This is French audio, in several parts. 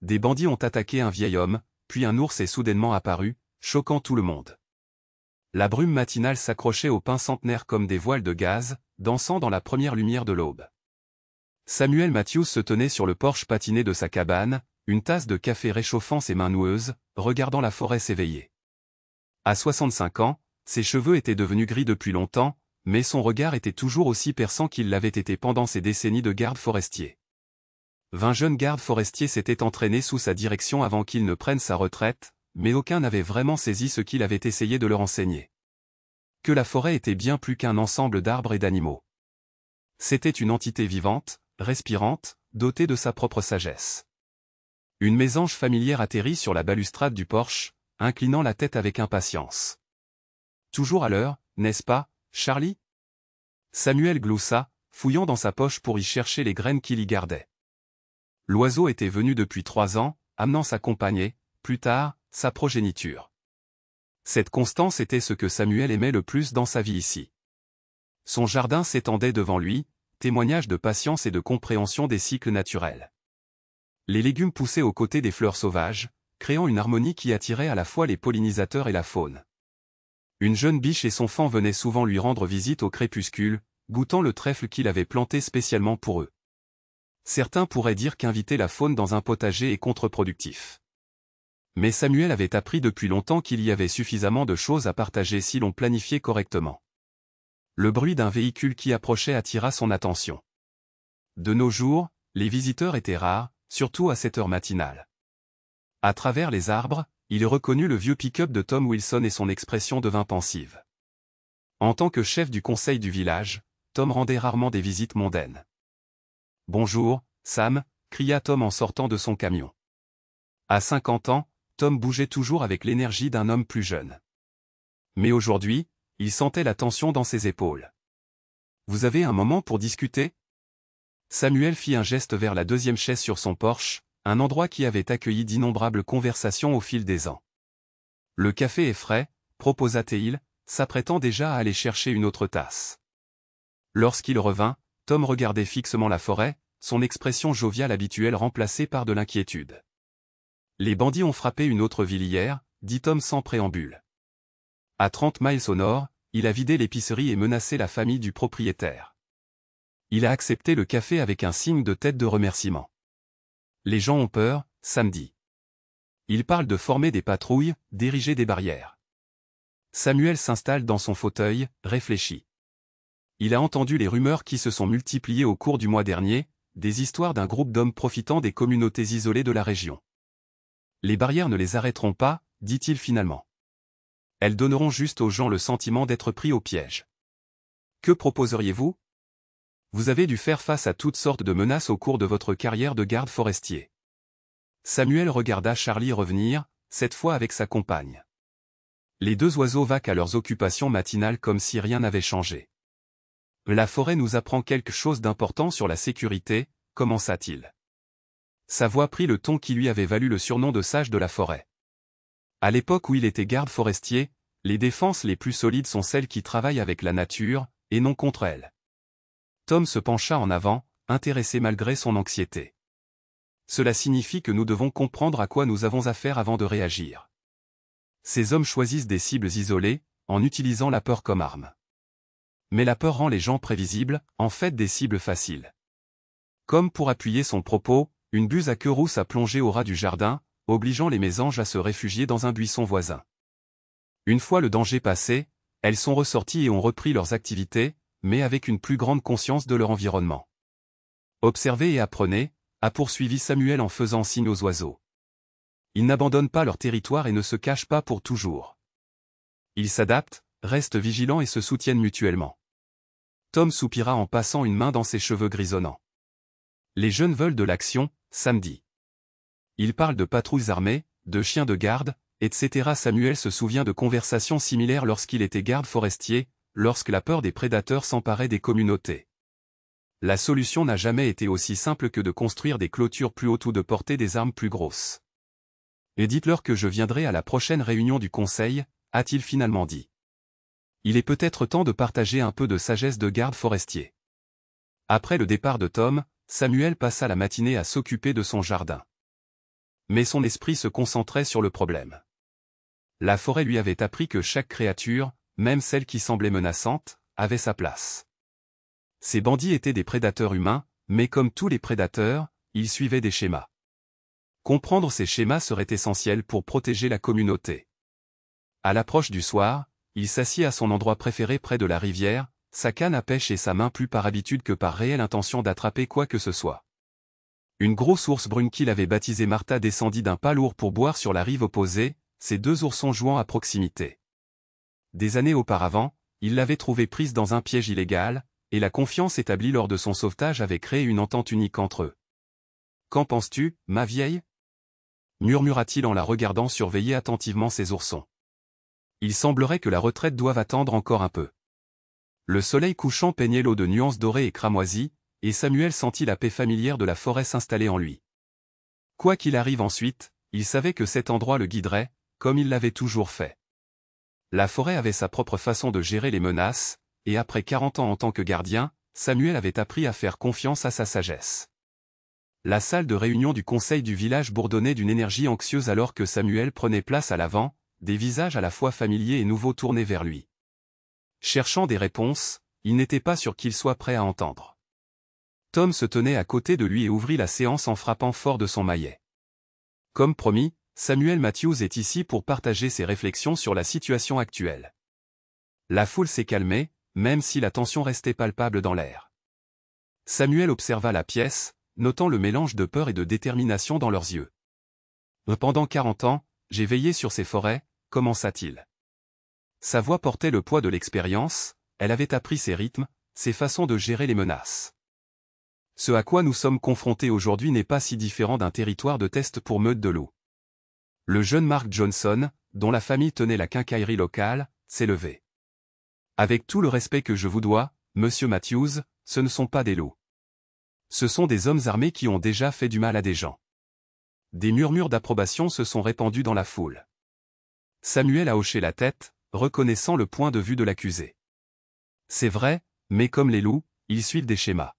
des bandits ont attaqué un vieil homme, puis un ours est soudainement apparu, choquant tout le monde. La brume matinale s'accrochait aux pins centenaires comme des voiles de gaz, dansant dans la première lumière de l'aube. Samuel Matthews se tenait sur le porche patiné de sa cabane, une tasse de café réchauffant ses mains noueuses, regardant la forêt s'éveiller. À 65 ans, ses cheveux étaient devenus gris depuis longtemps, mais son regard était toujours aussi perçant qu'il l'avait été pendant ses décennies de garde forestier. 20 jeunes gardes forestiers s'étaient entraînés sous sa direction avant qu'il ne prenne sa retraite, mais aucun n'avait vraiment saisi ce qu'il avait essayé de leur enseigner. Que la forêt était bien plus qu'un ensemble d'arbres et d'animaux. C'était une entité vivante, respirante, dotée de sa propre sagesse. Une mésange familière atterrit sur la balustrade du porche, inclinant la tête avec impatience. « Toujours à l'heure, n'est-ce pas, Charlie ?» Samuel gloussa, fouillant dans sa poche pour y chercher les graines qu'il y gardait. L'oiseau était venu depuis 3 ans, amenant sa compagne et, plus tard, sa progéniture. Cette constance était ce que Samuel aimait le plus dans sa vie ici. Son jardin s'étendait devant lui, témoignage de patience et de compréhension des cycles naturels. Les légumes poussaient aux côtés des fleurs sauvages, créant une harmonie qui attirait à la fois les pollinisateurs et la faune. Une jeune biche et son faon venaient souvent lui rendre visite au crépuscule, goûtant le trèfle qu'il avait planté spécialement pour eux. Certains pourraient dire qu'inviter la faune dans un potager est contre-productif. Mais Samuel avait appris depuis longtemps qu'il y avait suffisamment de choses à partager si l'on planifiait correctement. Le bruit d'un véhicule qui approchait attira son attention. De nos jours, les visiteurs étaient rares, surtout à cette heure matinale. À travers les arbres, il reconnut le vieux pick-up de Tom Wilson et son expression devint pensive. En tant que chef du conseil du village, Tom rendait rarement des visites mondaines. « Bonjour, Sam » cria Tom en sortant de son camion. À 50 ans, Tom bougeait toujours avec l'énergie d'un homme plus jeune. Mais aujourd'hui, il sentait la tension dans ses épaules. « Vous avez un moment pour discuter ?» Samuel fit un geste vers la deuxième chaise sur son porche, un endroit qui avait accueilli d'innombrables conversations au fil des ans. « Le café est frais » proposa-t-il, s'apprêtant déjà à aller chercher une autre tasse. Lorsqu'il revint, Tom regardait fixement la forêt, son expression joviale habituelle remplacée par de l'inquiétude. « Les bandits ont frappé une autre ville hier » dit Tom sans préambule. À 30 miles au nord, il a vidé l'épicerie et menacé la famille du propriétaire. Il a accepté le café avec un signe de tête de remerciement. Les gens ont peur, samedi. Il parle de former des patrouilles, d'ériger des barrières. Samuel s'installe dans son fauteuil, réfléchit. Il a entendu les rumeurs qui se sont multipliées au cours du mois dernier, des histoires d'un groupe d'hommes profitant des communautés isolées de la région. Les barrières ne les arrêteront pas, dit-il finalement. Elles donneront juste aux gens le sentiment d'être pris au piège. Que proposeriez-vous ? Vous avez dû faire face à toutes sortes de menaces au cours de votre carrière de garde forestier. Samuel regarda Charlie revenir, cette fois avec sa compagne. Les deux oiseaux vaquent à leurs occupations matinales comme si rien n'avait changé. La forêt nous apprend quelque chose d'important sur la sécurité, commença-t-il. Sa voix prit le ton qui lui avait valu le surnom de sage de la forêt. À l'époque où il était garde forestier, les défenses les plus solides sont celles qui travaillent avec la nature, et non contre elle. Tom se pencha en avant, intéressé malgré son anxiété. Cela signifie que nous devons comprendre à quoi nous avons affaire avant de réagir. Ces hommes choisissent des cibles isolées, en utilisant la peur comme arme. Mais la peur rend les gens prévisibles, en fait des cibles faciles. Comme pour appuyer son propos, une buse à queue rousse a plongé au ras du jardin, obligeant les mésanges à se réfugier dans un buisson voisin. Une fois le danger passé, elles sont ressorties et ont repris leurs activités, mais avec une plus grande conscience de leur environnement. Observez et apprenez, a poursuivi Samuel en faisant signe aux oiseaux. Ils n'abandonnent pas leur territoire et ne se cachent pas pour toujours. Ils s'adaptent, restent vigilants et se soutiennent mutuellement. Tom soupira en passant une main dans ses cheveux grisonnants. Les jeunes veulent de l'action, samedi. Ils parlent de patrouilles armées, de chiens de garde, etc. Samuel se souvient de conversations similaires lorsqu'il était garde forestier, lorsque la peur des prédateurs s'emparait des communautés. La solution n'a jamais été aussi simple que de construire des clôtures plus hautes ou de porter des armes plus grosses. Et dites-leur que je viendrai à la prochaine réunion du conseil, a-t-il finalement dit. Il est peut-être temps de partager un peu de sagesse de garde forestier. Après le départ de Tom, Samuel passa la matinée à s'occuper de son jardin. mais son esprit se concentrait sur le problème. La forêt lui avait appris que chaque créature, même celle qui semblait menaçante, avait sa place. Ces bandits étaient des prédateurs humains, mais comme tous les prédateurs, ils suivaient des schémas. Comprendre ces schémas serait essentiel pour protéger la communauté. À l'approche du soir, il s'assit à son endroit préféré près de la rivière, sa canne à pêche et sa main plus par habitude que par réelle intention d'attraper quoi que ce soit. Une grosse ours brune qu'il avait baptisée Martha descendit d'un pas lourd pour boire sur la rive opposée, ses deux oursons jouant à proximité. Des années auparavant, il l'avait trouvée prise dans un piège illégal, et la confiance établie lors de son sauvetage avait créé une entente unique entre eux. « Qu'en penses-tu, ma vieille » murmura-t-il en la regardant surveiller attentivement ses oursons. Il semblerait que la retraite doive attendre encore un peu. Le soleil couchant peignait l'eau de nuances dorées et cramoisies, et Samuel sentit la paix familière de la forêt s'installer en lui. Quoi qu'il arrive ensuite, il savait que cet endroit le guiderait, comme il l'avait toujours fait. La forêt avait sa propre façon de gérer les menaces, et après 40 ans en tant que gardien, Samuel avait appris à faire confiance à sa sagesse. La salle de réunion du conseil du village bourdonnait d'une énergie anxieuse alors que Samuel prenait place à l'avant, des visages à la fois familiers et nouveaux tournés vers lui. Cherchant des réponses, il n'était pas sûr qu'il soit prêt à entendre. Tom se tenait à côté de lui et ouvrit la séance en frappant fort de son maillet. Comme promis, Samuel Matthews est ici pour partager ses réflexions sur la situation actuelle. La foule s'est calmée, même si la tension restait palpable dans l'air. Samuel observa la pièce, notant le mélange de peur et de détermination dans leurs yeux. « Pendant 40 ans, j'ai veillé sur ces forêts », commença-t-il. Sa voix portait le poids de l'expérience, elle avait appris ses rythmes, ses façons de gérer les menaces. Ce à quoi nous sommes confrontés aujourd'hui n'est pas si différent d'un territoire de test pour meute de loups. Le jeune Mark Johnson, dont la famille tenait la quincaillerie locale, s'est levé. Avec tout le respect que je vous dois, monsieur Matthews, ce ne sont pas des loups. Ce sont des hommes armés qui ont déjà fait du mal à des gens. Des murmures d'approbation se sont répandus dans la foule. Samuel a hoché la tête, reconnaissant le point de vue de l'accusé. C'est vrai, mais comme les loups, ils suivent des schémas.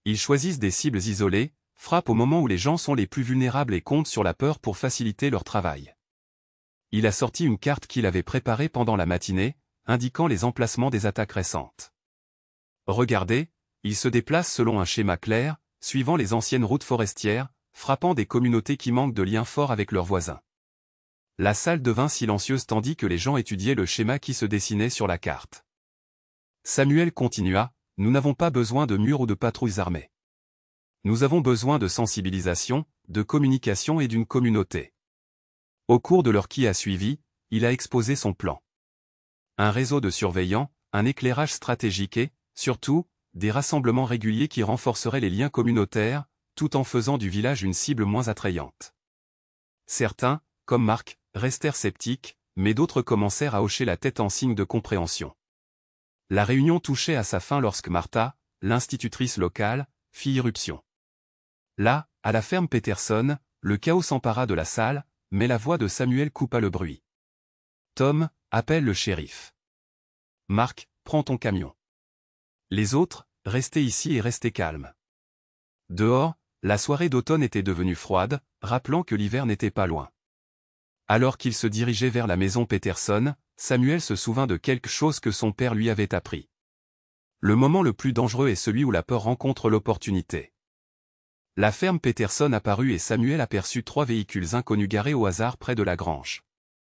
Ils choisissent des cibles isolées, frappent au moment où les gens sont les plus vulnérables et comptent sur la peur pour faciliter leur travail. Il a sorti une carte qu'il avait préparée pendant la matinée, indiquant les emplacements des attaques récentes. Regardez, ils se déplacent selon un schéma clair, suivant les anciennes routes forestières, frappant des communautés qui manquent de liens forts avec leurs voisins. La salle devint silencieuse tandis que les gens étudiaient le schéma qui se dessinait sur la carte. Samuel continua, « Nous n'avons pas besoin de murs ou de patrouilles armées. Nous avons besoin de sensibilisation, de communication et d'une communauté. » Au cours de l'heure qui a suivi, il a exposé son plan. Un réseau de surveillants, un éclairage stratégique et, surtout, des rassemblements réguliers qui renforceraient les liens communautaires, tout en faisant du village une cible moins attrayante. Certains, comme Mark, restèrent sceptiques, mais d'autres commencèrent à hocher la tête en signe de compréhension. La réunion touchait à sa fin lorsque Martha, l'institutrice locale, fit irruption. Là, à la ferme Peterson, le chaos s'empara de la salle, mais la voix de Samuel coupa le bruit. « Tom, appelle le shérif. Mark, prends ton camion. Les autres, restez ici et restez calmes. » Dehors, la soirée d'automne était devenue froide, rappelant que l'hiver n'était pas loin. Alors qu'il se dirigeait vers la maison Peterson, Samuel se souvint de quelque chose que son père lui avait appris. Le moment le plus dangereux est celui où la peur rencontre l'opportunité. La ferme Peterson apparut et Samuel aperçut 3 véhicules inconnus garés au hasard près de la grange.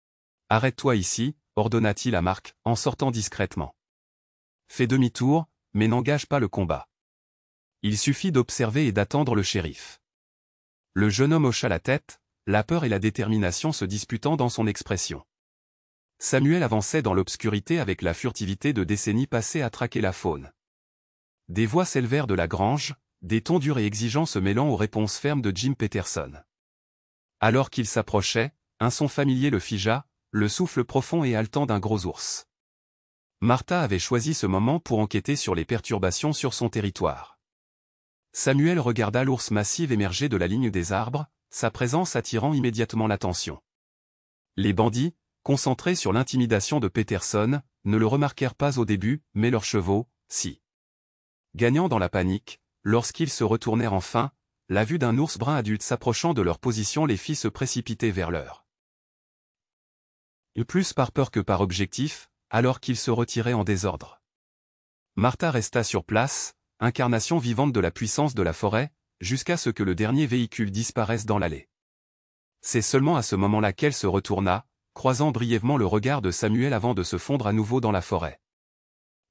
« Arrête-toi ici », ordonna-t-il à Mark, en sortant discrètement. « Fais demi-tour, mais n'engage pas le combat. Il suffit d'observer et d'attendre le shérif. » Le jeune homme hocha la tête, la peur et la détermination se disputant dans son expression. Samuel avançait dans l'obscurité avec la furtivité de décennies passées à traquer la faune. Des voix s'élevèrent de la grange, des tons durs et exigeants se mêlant aux réponses fermes de Jim Peterson. Alors qu'il s'approchait, un son familier le figea, le souffle profond et haletant d'un gros ours. Martha avait choisi ce moment pour enquêter sur les perturbations sur son territoire. Samuel regarda l'ours massif émerger de la ligne des arbres, sa présence attirant immédiatement l'attention. Les bandits, concentrés sur l'intimidation de Peterson, ne le remarquèrent pas au début, mais leurs chevaux, si. Gagnant dans la panique, lorsqu'ils se retournèrent enfin, la vue d'un ours brun adulte s'approchant de leur position les fit se précipiter vers leur. Et plus par peur que par objectif, alors qu'ils se retiraient en désordre. Martha resta sur place, incarnation vivante de la puissance de la forêt, jusqu'à ce que le dernier véhicule disparaisse dans l'allée. C'est seulement à ce moment-là qu'elle se retourna, croisant brièvement le regard de Samuel avant de se fondre à nouveau dans la forêt.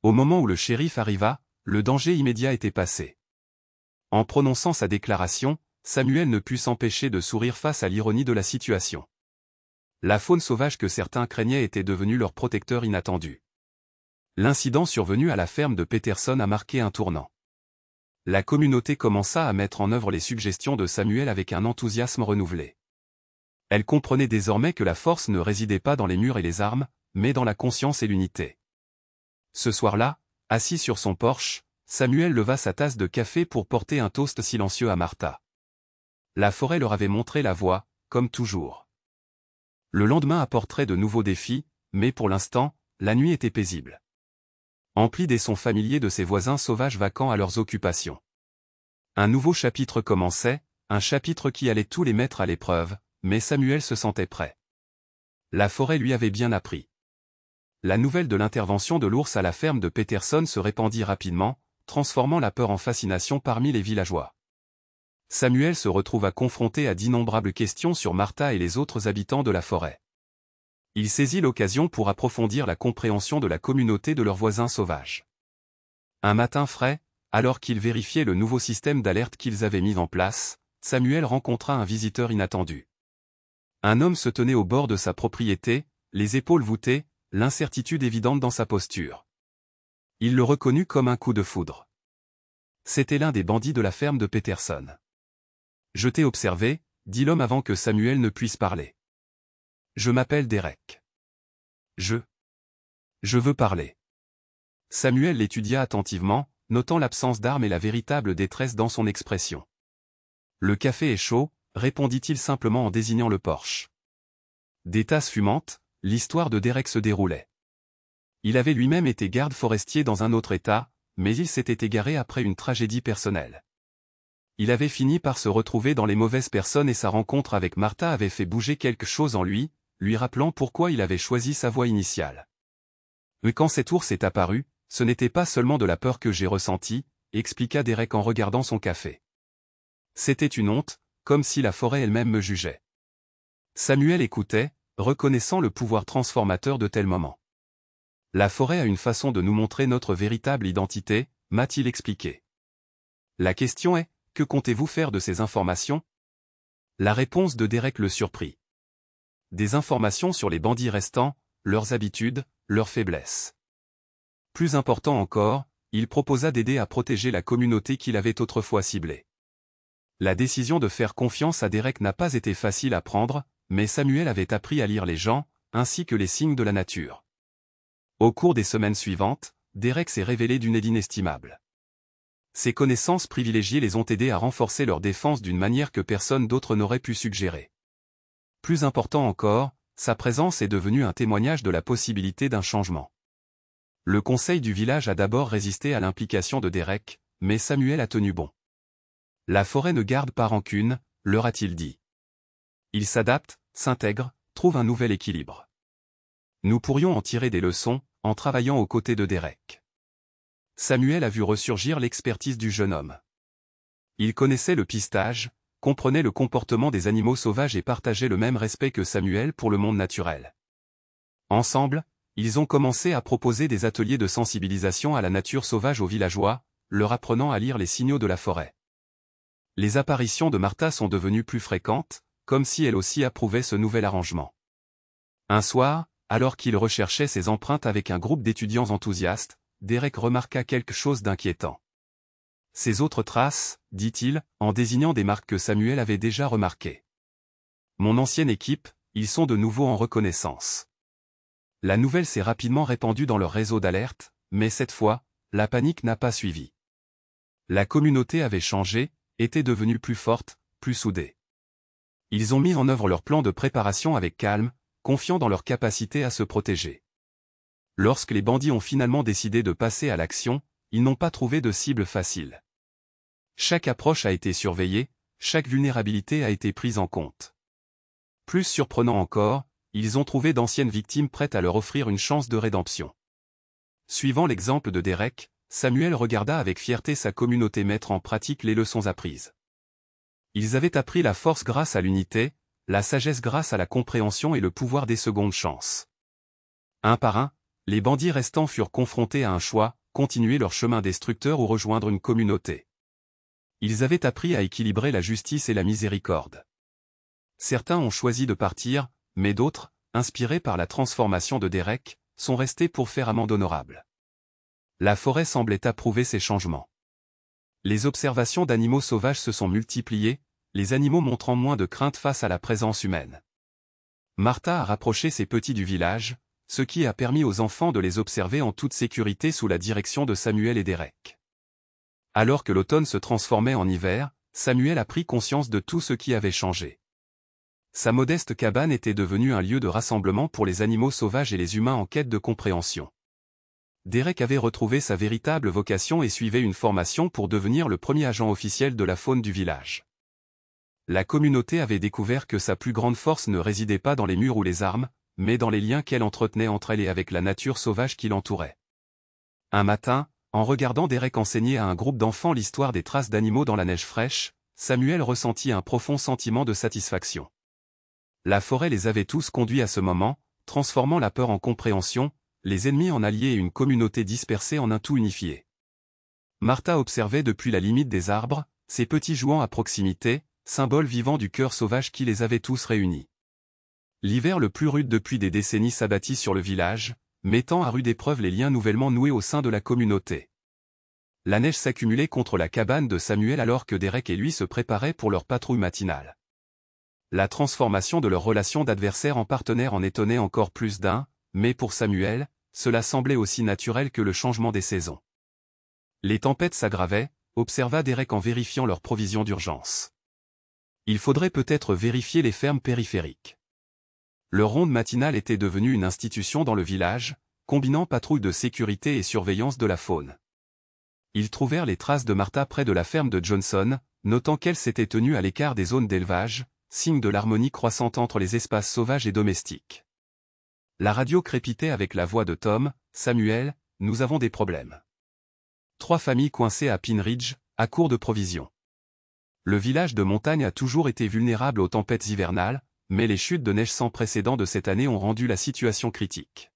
Au moment où le shérif arriva, le danger immédiat était passé. En prononçant sa déclaration, Samuel ne put s'empêcher de sourire face à l'ironie de la situation. La faune sauvage que certains craignaient était devenue leur protecteur inattendu. L'incident survenu à la ferme de Peterson a marqué un tournant. La communauté commença à mettre en œuvre les suggestions de Samuel avec un enthousiasme renouvelé. Elle comprenait désormais que la force ne résidait pas dans les murs et les armes, mais dans la conscience et l'unité. Ce soir-là, assis sur son porche, Samuel leva sa tasse de café pour porter un toast silencieux à Martha. La forêt leur avait montré la voie, comme toujours. Le lendemain apporterait de nouveaux défis, mais pour l'instant, la nuit était paisible. Emplie des sons familiers de ses voisins sauvages vaquant à leurs occupations. Un nouveau chapitre commençait, un chapitre qui allait tous les mettre à l'épreuve, mais Samuel se sentait prêt. La forêt lui avait bien appris. La nouvelle de l'intervention de l'ours à la ferme de Peterson se répandit rapidement, transformant la peur en fascination parmi les villageois. Samuel se retrouva confronté à d'innombrables questions sur Martha et les autres habitants de la forêt. Il saisit l'occasion pour approfondir la compréhension de la communauté de leurs voisins sauvages. Un matin frais, alors qu'il vérifiait le nouveau système d'alerte qu'ils avaient mis en place, Samuel rencontra un visiteur inattendu. Un homme se tenait au bord de sa propriété, les épaules voûtées, l'incertitude évidente dans sa posture. Il le reconnut comme un coup de foudre. C'était l'un des bandits de la ferme de Peterson. « Je t'ai observé », dit l'homme avant que Samuel ne puisse parler. « Je m'appelle Derek. Je veux parler. » Samuel l'étudia attentivement, notant l'absence d'armes et la véritable détresse dans son expression. « Le café est chaud », répondit-il simplement en désignant le porche. Des tasses fumantes, l'histoire de Derek se déroulait. Il avait lui-même été garde forestier dans un autre état, mais il s'était égaré après une tragédie personnelle. Il avait fini par se retrouver dans les mauvaises personnes et sa rencontre avec Martha avait fait bouger quelque chose en lui rappelant pourquoi il avait choisi sa voie initiale. Mais quand cet ours est apparu, ce n'était pas seulement de la peur que j'ai ressentie, expliqua Derek en regardant son café. C'était une honte, comme si la forêt elle-même me jugeait. Samuel écoutait, reconnaissant le pouvoir transformateur de tels moments. La forêt a une façon de nous montrer notre véritable identité, m'a-t-il expliqué. La question est, que comptez-vous faire de ces informations? La réponse de Derek le surprit. Des informations sur les bandits restants, leurs habitudes, leurs faiblesses. Plus important encore, il proposa d'aider à protéger la communauté qu'il avait autrefois ciblée. La décision de faire confiance à Derek n'a pas été facile à prendre, mais Samuel avait appris à lire les gens, ainsi que les signes de la nature. Au cours des semaines suivantes, Derek s'est révélé d'une aide inestimable. Ses connaissances privilégiées les ont aidés à renforcer leur défense d'une manière que personne d'autre n'aurait pu suggérer. Plus important encore, sa présence est devenue un témoignage de la possibilité d'un changement. Le conseil du village a d'abord résisté à l'implication de Derek, mais Samuel a tenu bon. La forêt ne garde pas rancune, leur a-t-il dit. Il s'adapte, s'intègre, trouve un nouvel équilibre. Nous pourrions en tirer des leçons, en travaillant aux côtés de Derek. Samuel a vu ressurgir l'expertise du jeune homme. Il connaissait le pistage, comprenait le comportement des animaux sauvages et partageait le même respect que Samuel pour le monde naturel. Ensemble, ils ont commencé à proposer des ateliers de sensibilisation à la nature sauvage aux villageois, leur apprenant à lire les signaux de la forêt. Les apparitions de Martha sont devenues plus fréquentes, comme si elle aussi approuvait ce nouvel arrangement. Un soir, alors qu'il recherchait ses empreintes avec un groupe d'étudiants enthousiastes, Derek remarqua quelque chose d'inquiétant. Ces autres traces, dit-il, en désignant des marques que Samuel avait déjà remarquées. Mon ancienne équipe, ils sont de nouveau en reconnaissance. La nouvelle s'est rapidement répandue dans leur réseau d'alerte, mais cette fois, la panique n'a pas suivi. La communauté avait changé, était devenue plus forte, plus soudée. Ils ont mis en œuvre leur plan de préparation avec calme, confiants dans leur capacité à se protéger. Lorsque les bandits ont finalement décidé de passer à l'action, ils n'ont pas trouvé de cible facile. Chaque approche a été surveillée, chaque vulnérabilité a été prise en compte. Plus surprenant encore, ils ont trouvé d'anciennes victimes prêtes à leur offrir une chance de rédemption. Suivant l'exemple de Derek, Samuel regarda avec fierté sa communauté mettre en pratique les leçons apprises. Ils avaient appris la force grâce à l'unité, la sagesse grâce à la compréhension et le pouvoir des secondes chances. Un par un, les bandits restants furent confrontés à un choix, continuer leur chemin destructeur ou rejoindre une communauté. Ils avaient appris à équilibrer la justice et la miséricorde. Certains ont choisi de partir, mais d'autres, inspirés par la transformation de Derek, sont restés pour faire amende honorable. La forêt semblait approuver ces changements. Les observations d'animaux sauvages se sont multipliées, les animaux montrant moins de crainte face à la présence humaine. Martha a rapproché ses petits du village, ce qui a permis aux enfants de les observer en toute sécurité sous la direction de Samuel et Derek. Alors que l'automne se transformait en hiver, Samuel a pris conscience de tout ce qui avait changé. Sa modeste cabane était devenue un lieu de rassemblement pour les animaux sauvages et les humains en quête de compréhension. Derek avait retrouvé sa véritable vocation et suivait une formation pour devenir le premier agent officiel de la faune du village. La communauté avait découvert que sa plus grande force ne résidait pas dans les murs ou les armes, mais dans les liens qu'elle entretenait entre elle et avec la nature sauvage qui l'entourait. Un matin, en regardant Derek enseigner à un groupe d'enfants l'histoire des traces d'animaux dans la neige fraîche, Samuel ressentit un profond sentiment de satisfaction. La forêt les avait tous conduits à ce moment, transformant la peur en compréhension, les ennemis en alliés et une communauté dispersée en un tout unifié. Martha observait depuis la limite des arbres, ces petits jouants à proximité, symboles vivants du cœur sauvage qui les avait tous réunis. L'hiver le plus rude depuis des décennies s'abattit sur le village, mettant à rude épreuve les liens nouvellement noués au sein de la communauté. La neige s'accumulait contre la cabane de Samuel alors que Derek et lui se préparaient pour leur patrouille matinale. La transformation de leur relation d'adversaire en partenaire en étonnait encore plus d'un, mais pour Samuel, cela semblait aussi naturel que le changement des saisons. Les tempêtes s'aggravaient, observa Derek en vérifiant leurs provisions d'urgence. Il faudrait peut-être vérifier les fermes périphériques. Leur ronde matinale était devenue une institution dans le village, combinant patrouille de sécurité et surveillance de la faune. Ils trouvèrent les traces de Martha près de la ferme de Johnson, notant qu'elle s'était tenue à l'écart des zones d'élevage, signe de l'harmonie croissante entre les espaces sauvages et domestiques. La radio crépitait avec la voix de Tom. « Samuel, nous avons des problèmes. 3 familles coincées à Pine Ridge, à court de provisions. Le village de montagne a toujours été vulnérable aux tempêtes hivernales, mais les chutes de neige sans précédent de cette année ont rendu la situation critique. »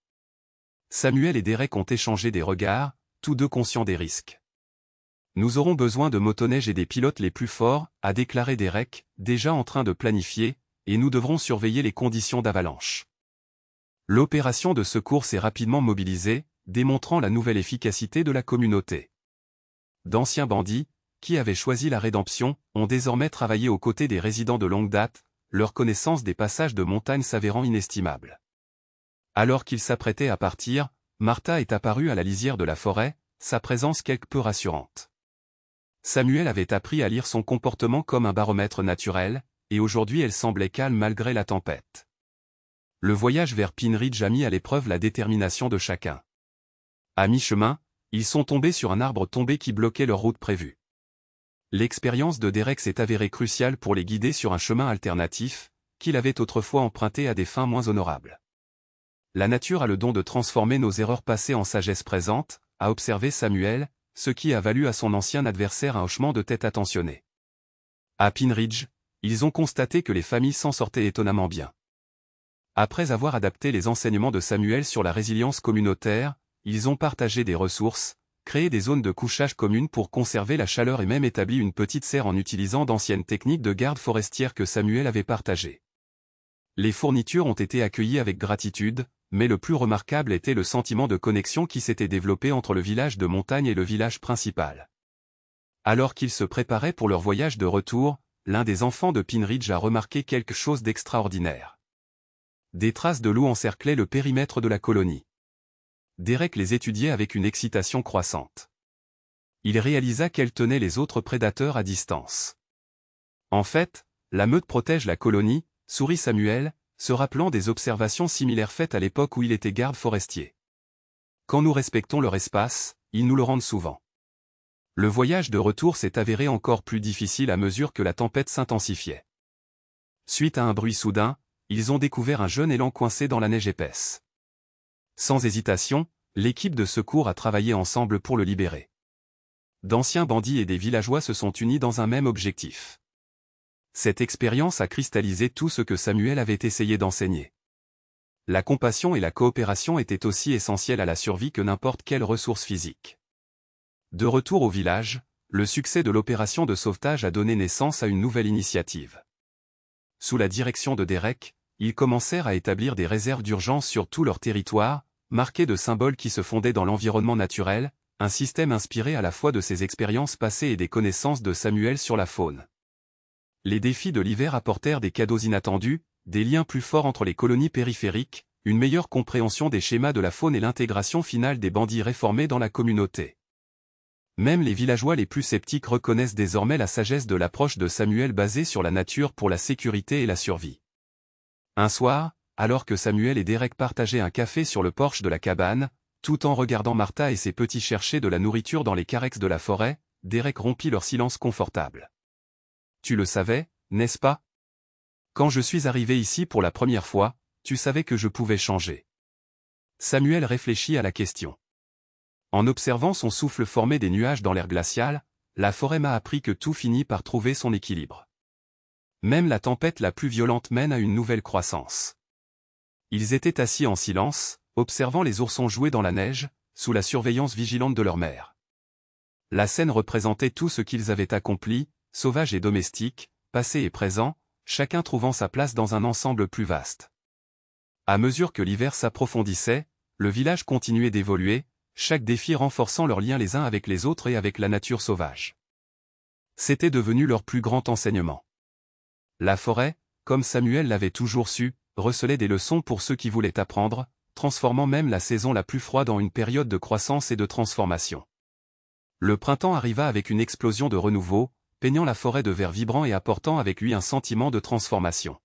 Samuel et Derek ont échangé des regards, tous deux conscients des risques. « Nous aurons besoin de motoneiges et des pilotes les plus forts, » a déclaré Derek, déjà en train de planifier, et nous devrons surveiller les conditions d'avalanche. L'opération de secours s'est rapidement mobilisée, démontrant la nouvelle efficacité de la communauté. D'anciens bandits, qui avaient choisi la rédemption, ont désormais travaillé aux côtés des résidents de longue date, leur connaissance des passages de montagne s'avérant inestimable. Alors qu'ils s'apprêtaient à partir, Martha est apparue à la lisière de la forêt, sa présence quelque peu rassurante. Samuel avait appris à lire son comportement comme un baromètre naturel, et aujourd'hui elle semblait calme malgré la tempête. Le voyage vers Pine Ridge a mis à l'épreuve la détermination de chacun. À mi-chemin, ils sont tombés sur un arbre tombé qui bloquait leur route prévue. L'expérience de Derek s'est avérée cruciale pour les guider sur un chemin alternatif, qu'il avait autrefois emprunté à des fins moins honorables. La nature a le don de transformer nos erreurs passées en sagesse présente, a observé Samuel, ce qui a valu à son ancien adversaire un hochement de tête attentionné. À Pine Ridge, ils ont constaté que les familles s'en sortaient étonnamment bien. Après avoir adapté les enseignements de Samuel sur la résilience communautaire, ils ont partagé des ressources, créé des zones de couchage communes pour conserver la chaleur et même établi une petite serre en utilisant d'anciennes techniques de garde forestière que Samuel avait partagées. Les fournitures ont été accueillies avec gratitude, mais le plus remarquable était le sentiment de connexion qui s'était développé entre le village de montagne et le village principal. Alors qu'ils se préparaient pour leur voyage de retour, l'un des enfants de Pine Ridge a remarqué quelque chose d'extraordinaire. Des traces de loups encerclaient le périmètre de la colonie. Derek les étudiait avec une excitation croissante. Il réalisa qu'elles tenaient les autres prédateurs à distance. En fait, la meute protège la colonie, sourit Samuel, se rappelant des observations similaires faites à l'époque où il était garde forestier. Quand nous respectons leur espace, ils nous le rendent souvent. Le voyage de retour s'est avéré encore plus difficile à mesure que la tempête s'intensifiait. Suite à un bruit soudain, ils ont découvert un jeune élan coincé dans la neige épaisse. Sans hésitation, l'équipe de secours a travaillé ensemble pour le libérer. D'anciens bandits et des villageois se sont unis dans un même objectif. Cette expérience a cristallisé tout ce que Samuel avait essayé d'enseigner. La compassion et la coopération étaient aussi essentielles à la survie que n'importe quelle ressource physique. De retour au village, le succès de l'opération de sauvetage a donné naissance à une nouvelle initiative. Sous la direction de Derek, ils commencèrent à établir des réserves d'urgence sur tout leur territoire, marquées de symboles qui se fondaient dans l'environnement naturel, un système inspiré à la fois de ses expériences passées et des connaissances de Samuel sur la faune. Les défis de l'hiver apportèrent des cadeaux inattendus, des liens plus forts entre les colonies périphériques, une meilleure compréhension des schémas de la faune et l'intégration finale des bandits réformés dans la communauté. Même les villageois les plus sceptiques reconnaissent désormais la sagesse de l'approche de Samuel basée sur la nature pour la sécurité et la survie. Un soir, alors que Samuel et Derek partageaient un café sur le porche de la cabane, tout en regardant Martha et ses petits chercher de la nourriture dans les carex de la forêt, Derek rompit leur silence confortable. « Tu le savais, n'est-ce pas? Quand je suis arrivé ici pour la première fois, tu savais que je pouvais changer. » Samuel réfléchit à la question. En observant son souffle former des nuages dans l'air glacial, la forêt m'a appris que tout finit par trouver son équilibre. Même la tempête la plus violente mène à une nouvelle croissance. Ils étaient assis en silence, observant les oursons jouer dans la neige, sous la surveillance vigilante de leur mère. La scène représentait tout ce qu'ils avaient accompli, sauvages et domestiques, passé et présent, chacun trouvant sa place dans un ensemble plus vaste. À mesure que l'hiver s'approfondissait, le village continuait d'évoluer, chaque défi renforçant leurs liens les uns avec les autres et avec la nature sauvage. C'était devenu leur plus grand enseignement. La forêt, comme Samuel l'avait toujours su, recelait des leçons pour ceux qui voulaient apprendre, transformant même la saison la plus froide en une période de croissance et de transformation. Le printemps arriva avec une explosion de renouveau, peignant la forêt de vert vibrant et apportant avec lui un sentiment de transformation.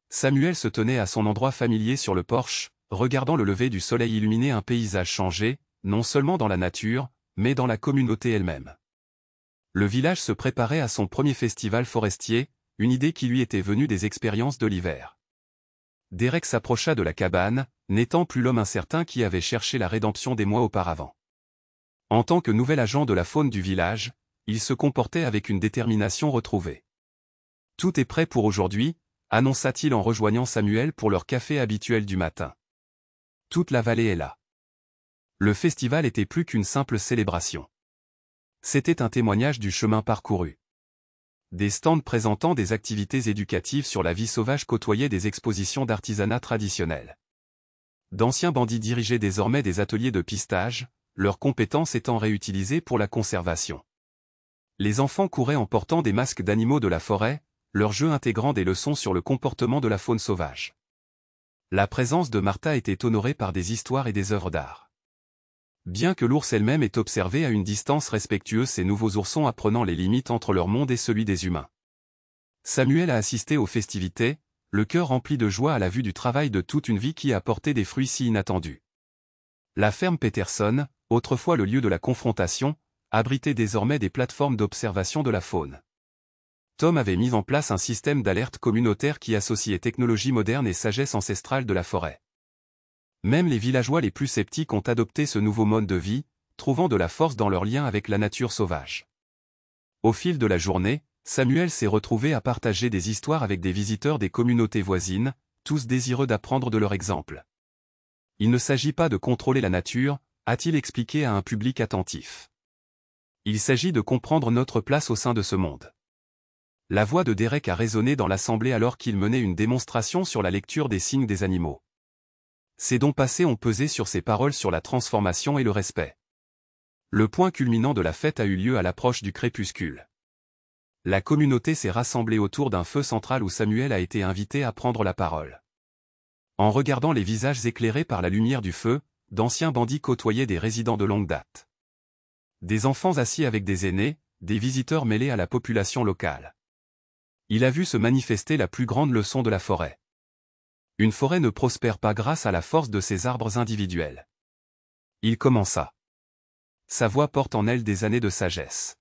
Samuel se tenait à son endroit familier sur le porche, regardant le lever du soleil illuminer un paysage changé, non seulement dans la nature, mais dans la communauté elle-même. Le village se préparait à son premier festival forestier, une idée qui lui était venue des expériences de l'hiver. Derek s'approcha de la cabane, n'étant plus l'homme incertain qui avait cherché la rédemption des mois auparavant. En tant que nouvel agent de la faune du village, il se comportait avec une détermination retrouvée. « Tout est prêt pour aujourd'hui », annonça-t-il en rejoignant Samuel pour leur café habituel du matin. Toute la vallée est là. Le festival était plus qu'une simple célébration. C'était un témoignage du chemin parcouru. Des stands présentant des activités éducatives sur la vie sauvage côtoyaient des expositions d'artisanat traditionnel. D'anciens bandits dirigeaient désormais des ateliers de pistage, leurs compétences étant réutilisées pour la conservation. Les enfants couraient en portant des masques d'animaux de la forêt, leurs jeux intégrant des leçons sur le comportement de la faune sauvage. La présence de Martha était honorée par des histoires et des œuvres d'art. Bien que l'ours elle-même ait observé à une distance respectueuse ces nouveaux oursons apprenant les limites entre leur monde et celui des humains. Samuel a assisté aux festivités, le cœur rempli de joie à la vue du travail de toute une vie qui a apporté des fruits si inattendus. La ferme Peterson, autrefois le lieu de la confrontation, abritait désormais des plateformes d'observation de la faune. Tom avait mis en place un système d'alerte communautaire qui associait technologie moderne et sagesse ancestrale de la forêt. Même les villageois les plus sceptiques ont adopté ce nouveau mode de vie, trouvant de la force dans leur lien avec la nature sauvage. Au fil de la journée, Samuel s'est retrouvé à partager des histoires avec des visiteurs des communautés voisines, tous désireux d'apprendre de leur exemple. Il ne s'agit pas de contrôler la nature, a-t-il expliqué à un public attentif. Il s'agit de comprendre notre place au sein de ce monde. La voix de Derek a résonné dans l'assemblée alors qu'il menait une démonstration sur la lecture des signes des animaux. Ses dons passés ont pesé sur ses paroles sur la transformation et le respect. Le point culminant de la fête a eu lieu à l'approche du crépuscule. La communauté s'est rassemblée autour d'un feu central où Samuel a été invité à prendre la parole. En regardant les visages éclairés par la lumière du feu, d'anciens bandits côtoyaient des résidents de longue date. Des enfants assis avec des aînés, des visiteurs mêlés à la population locale. Il a vu se manifester la plus grande leçon de la forêt. Une forêt ne prospère pas grâce à la force de ses arbres individuels. Il commença. sa voix porte en elle des années de sagesse.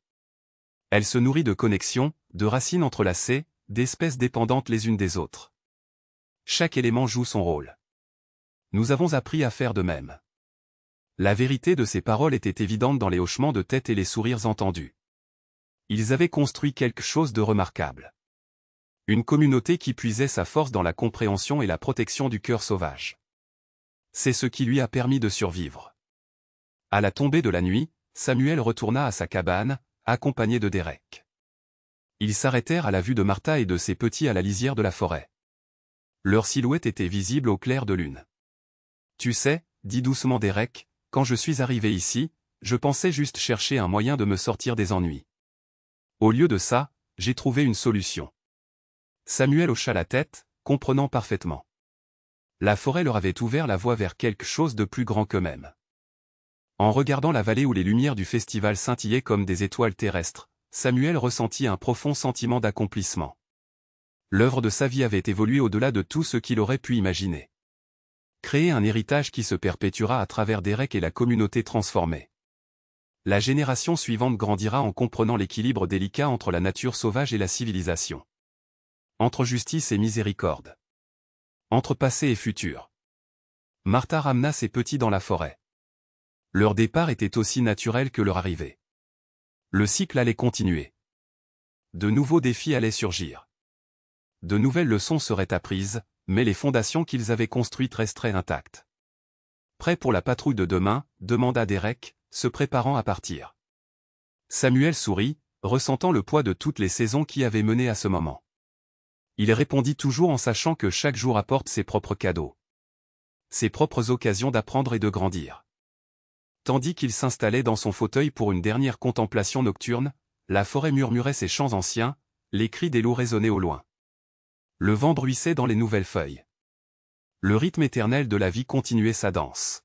Elle se nourrit de connexions, de racines entrelacées, d'espèces dépendantes les unes des autres. Chaque élément joue son rôle. Nous avons appris à faire de même. La vérité de ces paroles était évidente dans les hochements de tête et les sourires entendus. Ils avaient construit quelque chose de remarquable. Une communauté qui puisait sa force dans la compréhension et la protection du cœur sauvage. C'est ce qui lui a permis de survivre. À la tombée de la nuit, Samuel retourna à sa cabane, accompagné de Derek. Ils s'arrêtèrent à la vue de Martha et de ses petits à la lisière de la forêt. Leur silhouette était visible au clair de lune. « Tu sais, » dit doucement Derek, « quand je suis arrivé ici, je pensais juste chercher un moyen de me sortir des ennuis. Au lieu de ça, j'ai trouvé une solution. » Samuel hocha la tête, comprenant parfaitement. La forêt leur avait ouvert la voie vers quelque chose de plus grand qu'eux-mêmes. En regardant la vallée où les lumières du festival scintillaient comme des étoiles terrestres, Samuel ressentit un profond sentiment d'accomplissement. L'œuvre de sa vie avait évolué au-delà de tout ce qu'il aurait pu imaginer. Créer un héritage qui se perpétuera à travers Derek et la communauté transformée. La génération suivante grandira en comprenant l'équilibre délicat entre la nature sauvage et la civilisation. Entre justice et miséricorde. Entre passé et futur. Martha ramena ses petits dans la forêt. Leur départ était aussi naturel que leur arrivée. Le cycle allait continuer. De nouveaux défis allaient surgir. De nouvelles leçons seraient apprises, mais les fondations qu'ils avaient construites resteraient intactes. Prêt pour la patrouille de demain, demanda Derek, se préparant à partir. Samuel sourit, ressentant le poids de toutes les saisons qui avaient mené à ce moment. Il répondit toujours en sachant que chaque jour apporte ses propres cadeaux. Ses propres occasions d'apprendre et de grandir. Tandis qu'il s'installait dans son fauteuil pour une dernière contemplation nocturne, la forêt murmurait ses chants anciens, les cris des loups résonnaient au loin. Le vent bruissait dans les nouvelles feuilles. Le rythme éternel de la vie continuait sa danse.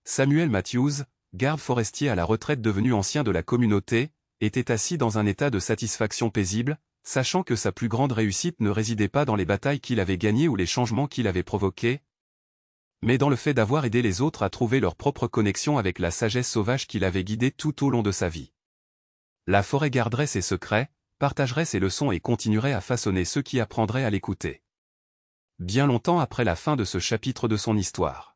Samuel Matthews, garde forestier à la retraite devenu ancien de la communauté, était assis dans un état de satisfaction paisible, sachant que sa plus grande réussite ne résidait pas dans les batailles qu'il avait gagnées ou les changements qu'il avait provoqués, mais dans le fait d'avoir aidé les autres à trouver leur propre connexion avec la sagesse sauvage qui l'avait guidé tout au long de sa vie. La forêt garderait ses secrets, partagerait ses leçons et continuerait à façonner ceux qui apprendraient à l'écouter. Bien longtemps après la fin de ce chapitre de son histoire.